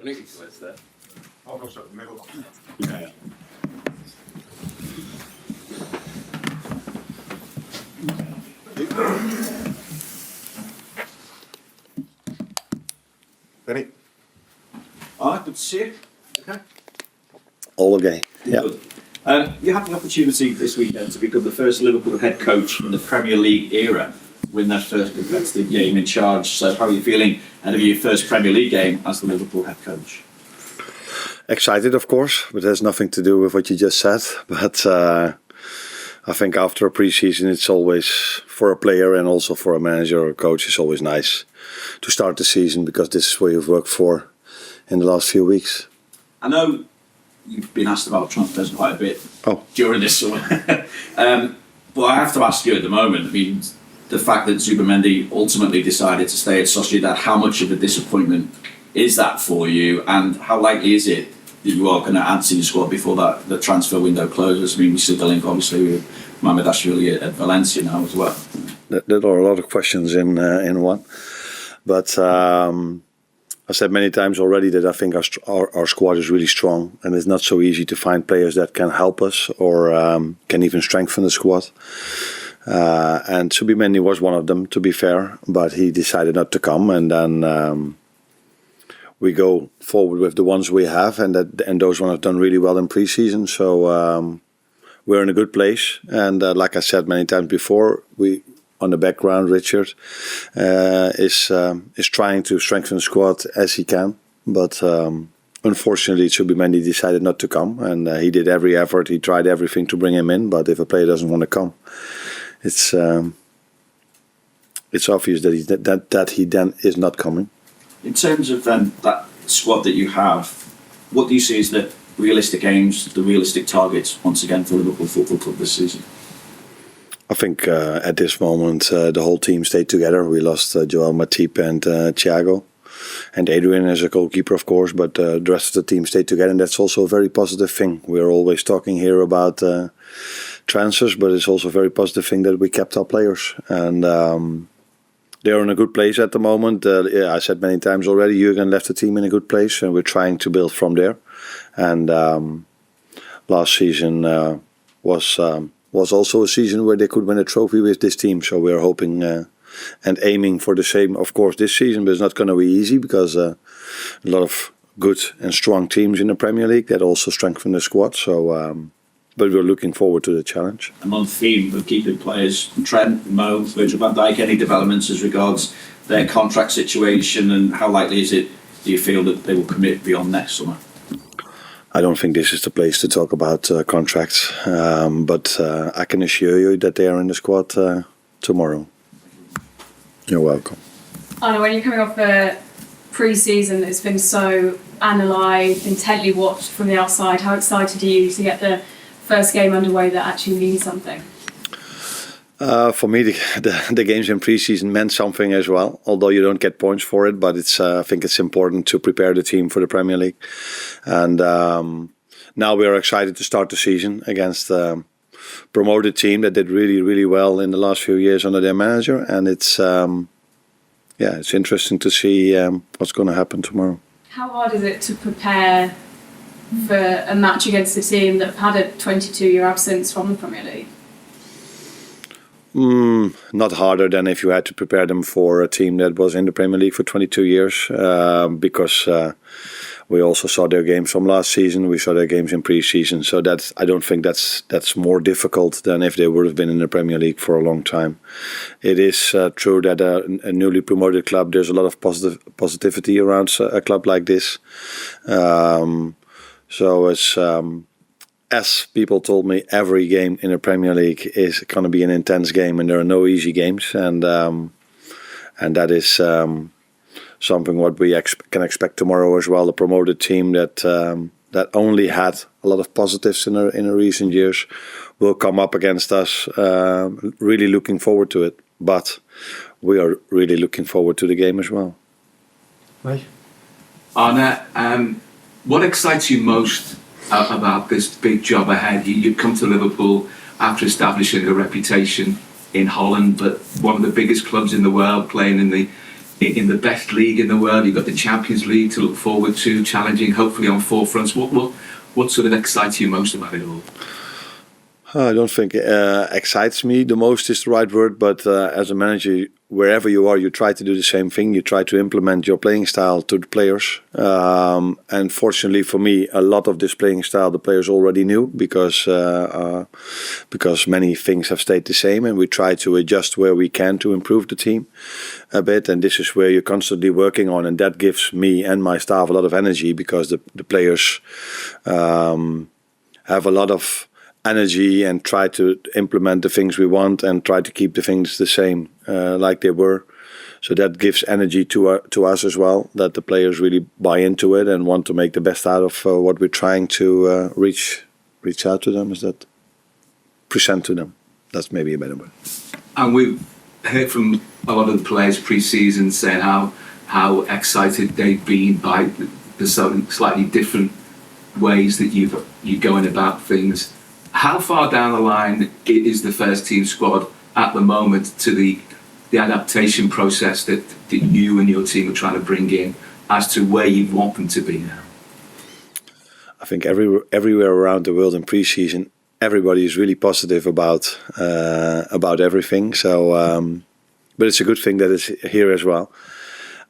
I think it's less there. I'll go straight in the middle. Yeah. Benny? Alright, good to see you. Okay. All okay. Yeah. Good. You had the opportunity this weekend to become the first Liverpool head coach in the Premier League era, win that first competitive game in charge. So how are you feeling ahead of your first Premier League game as the Liverpool head coach? Excited, of course, but it has nothing to do with what you just said. But I think after a pre-season, it's always, for a player and also for a manager or a coach, it's always nice to start the season because this is what you've worked for in the last few weeks. I know you've been asked about transfers quite a bit during this summer. But I have to ask you at the moment, I mean, the fact that Zubimendi ultimately decided to stay at Sociedad, how much of a disappointment is that for you, and how likely is it that you are going to answer your squad before that the transfer window closes? I mean, we see the link obviously with Mohamed Ashwili at Valencia now as well. There are a lot of questions in one, but I said many times already that I think our squad is really strong, and it's not so easy to find players that can help us or can even strengthen the squad. And Zubimendi was one of them, to be fair, but he decided not to come, and then we go forward with the ones we have, and those ones have done really well in pre-season. So we're in a good place, and like I said many times before, on the background, Richard is trying to strengthen the squad as he can, but unfortunately, Zubimendi decided not to come, and he did every effort. He tried everything to bring him in, but if a player doesn't want to come, it's obvious that he then is not coming. In terms of that squad that you have, what do you see as the realistic aims, the realistic targets once again for Liverpool Football Club this season? I think at this moment the whole team stayed together. We lost Joel Matip and Thiago, and Adrian as a goalkeeper, of course, but the rest of the team stayed together, and that's also a very positive thing. We're always talking here about transfers, but it's also a very positive thing that we kept our players, and they're in a good place at the moment. I said many times already, Jurgen left the team in a good place, and we're trying to build from there. And last season was also a season where they could win a trophy with this team. So we're hoping and aiming for the same, of course, this season. But it's not going to be easy because a lot of good and strong teams in the Premier League that also strengthen the squad. So, but we're looking forward to the challenge. And on theme of keeping players, Trent, Mo, Virgil van Dijk, any developments as regards their contract situation, and how likely is it, do you feel, that they will commit beyond next summer? I don't think this is the place to talk about contracts, but I can assure you that they are in the squad tomorrow. You're welcome. Arne, when you're coming off a pre-season that's been so analysed, intently watched from the outside, how excited are you to get the first game underway that actually means something? For me, the games in pre-season meant something as well, although you don't get points for it. But I think it's important to prepare the team for the Premier League. And now we are excited to start the season against a promoted team that did really, really well in the last few years under their manager. And it's interesting to see what's going to happen tomorrow. How hard is it to prepare for a match against a team that have had a 22-year absence from the Premier League? Not harder than if you had to prepare them for a team that was in the Premier League for 22 years, because we also saw their games from last season. We saw their games in pre-season, so I don't think that's more difficult than if they would have been in the Premier League for a long time. It is true that a newly promoted club, there's a lot of positivity around a club like this. So it's as people told me, every game in the Premier League is going to be an intense game, and there are no easy games, and that is something what we can expect tomorrow as well. The promoted team that only had a lot of positives in the recent years will come up against us. Really looking forward to it, but we are really looking forward to the game as well. Right. Arne, what excites you most about this big job ahead? You've come to Liverpool after establishing a reputation in Holland, but one of the biggest clubs in the world, playing in the in the best league in the world. You've got the Champions League to look forward to, challenging hopefully on four fronts. What sort of excites you most about it all? I don't think excites me the most is the right word, but as a manager, wherever you are, you try to do the same thing. You try to implement your playing style to the players. And fortunately for me, a lot of this playing style the players already knew because many things have stayed the same, and we try to adjust where we can to improve the team a bit. And this is where you're constantly working on, and that gives me and my staff a lot of energy because the players have a lot of energy and try to implement the things we want and try to keep the things the same like they were. So that gives energy to us as well, that the players really buy into it and want to make the best out of what we're trying to reach out to them. Is that present to them? That's maybe a better word. And we've heard from a lot of the players pre-season saying how excited they've been by the slightly different ways that you're going about things. How far down the line is the first team squad at the moment to the adaptation process that you and your team are trying to bring in as to where you want them to be now? I think everywhere around the world in pre-season, everybody is really positive about everything. So, but it's a good thing that it's here as well.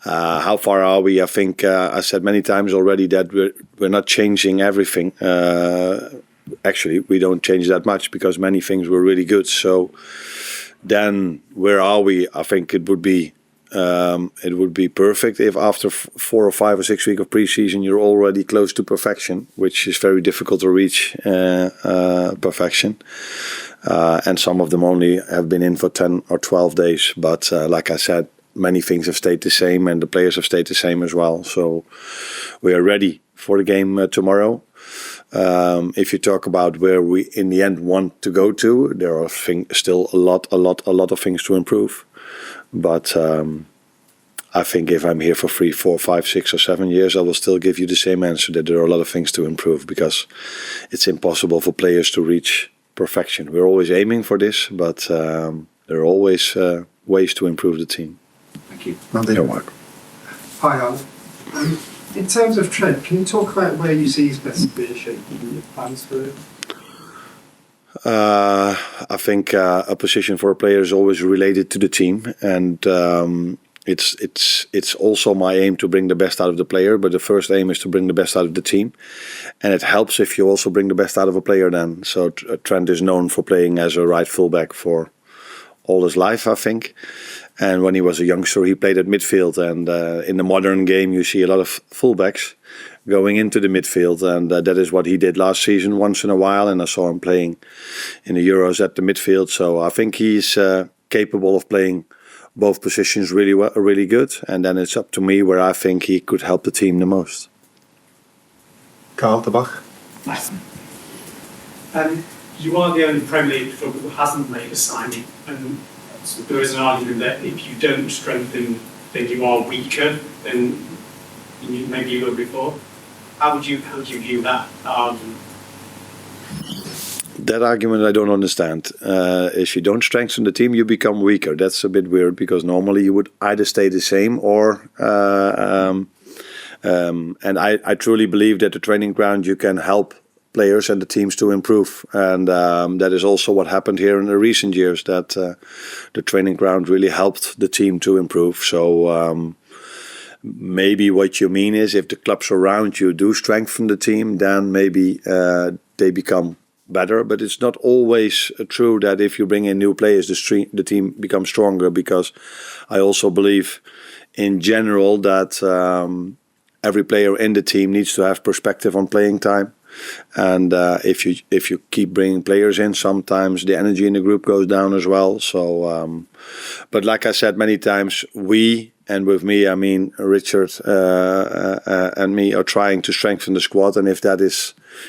How far are we? I think I said many times already that we're not changing everything. Actually, we don't change that much because many things were really good. So then where are we? I think it would be perfect if after 4 or 5 or 6 weeks of preseason you're already close to perfection, which is very difficult to reach perfection. And some of them only have been in for 10 or 12 days. But like I said, many things have stayed the same and the players have stayed the same as well. So we are ready for the game tomorrow. If you talk about where we in the end want to go to, there are still a lot of things to improve. But I think if I'm here for 3, 4, 5, 6 or 7 years, I will still give you the same answer, that there are a lot of things to improve because it's impossible for players to reach perfection. We're always aiming for this, but there are always ways to improve the team. Thank you. You're welcome. Hi, Arne. In terms of Trent, can you talk about where you see his best being shaped and your plans for him? I think a position for a player is always related to the team, and it's also my aim to bring the best out of the player. But the first aim is to bring the best out of the team, and it helps if you also bring the best out of a player. Then, so Trent is known for playing as a right fullback for all his life, I think. And when he was a youngster, he played at midfield. And in the modern game, you see a lot of fullbacks going into the midfield. And that is what he did last season once in a while. And I saw him playing in the Euros at the midfield. So I think he's capable of playing both positions really well, really good. And then it's up to me where I think he could help the team the most. Carl de Bach. You are the only Premier League club who hasn't made a signing. And so there is an argument that if you don't strengthen, then you are weaker than maybe you were before. How would you view that argument? That argument I don't understand. If you don't strengthen the team, you become weaker. That's a bit weird because normally you would either stay the same or. And I truly believe that the training ground you can help players and the teams to improve, and that is also what happened here in the recent years. That the training ground really helped the team to improve. So maybe what you mean is if the clubs around you do strengthen the team, then maybe they become better. But it's not always true that if you bring in new players, the team becomes stronger. Because I also believe, in general, that every player in the team needs to have perspective on playing time. And if you keep bringing players in, sometimes the energy in the group goes down as well. So, but like I said many times, we, and with me I mean Richard and me, are trying to strengthen the squad. And if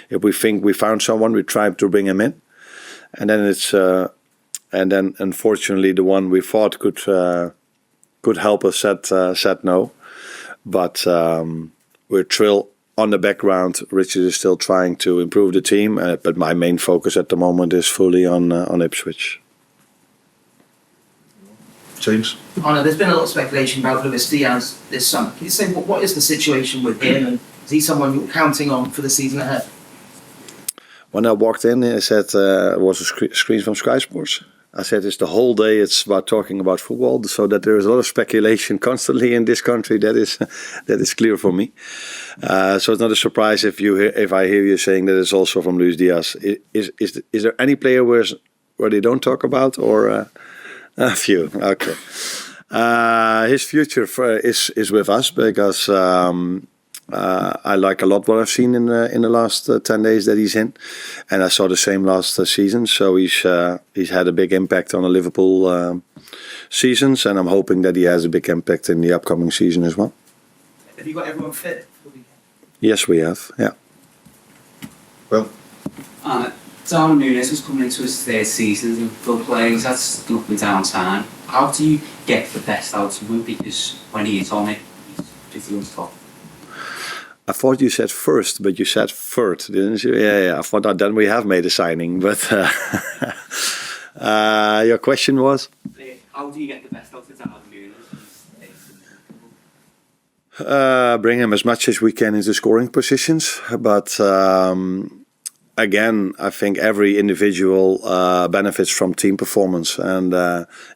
we think we found someone, we try to bring him in. And then unfortunately the one we thought could help us said no. But we're thrilled. On the background, Richard is still trying to improve the team, but my main focus at the moment is fully on Ipswich. James. Arne, there's been a lot of speculation about Luis Diaz this summer. Can you say what is the situation with him, and is he someone you're counting on for the season ahead? When I walked in, I said it was a screen from Sky Sports. I said it's the whole day. It's about talking about football, so that there is a lot of speculation constantly in this country. That is clear for me. So it's not a surprise if I hear you saying that it's also from Luis Diaz. Is there any player where they don't talk about, or a few? Okay. His future is with us because I like a lot what I've seen in the last 10 days that he's in, and I saw the same last season. So he's had a big impact on the Liverpool seasons, and I'm hoping that he has a big impact in the upcoming season as well. Have you got everyone fit for the weekend? Yes, we have. Yeah. Well, Darwin Nunez was coming into his third season in full play. He's had an up and down time. How do you get the best out of him? Because when he is on it, he's pretty on top. I thought you said first, but you said third, didn't you? Yeah. I thought that then we have made a signing, but your question was? How do you get the best out of Darwin Nunez? Bring him as much as we can into scoring positions, but again, I think every individual benefits from team performance, and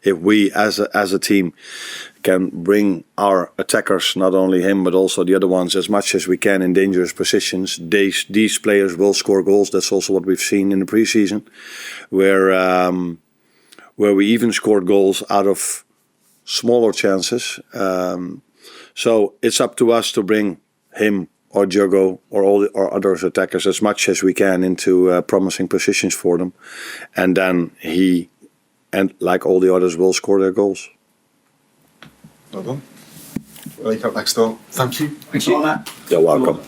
if we as a team can bring our attackers, not only him but also the other ones, as much as we can in dangerous positions, these players will score goals. That's also what we've seen in the preseason, where we even scored goals out of smaller chances. So it's up to us to bring him or Diogo or all or others attackers as much as we can into promising positions for them, and then he and like all the others will score their goals. well done. Well, you up next door. Thank you. Thank you. You're welcome.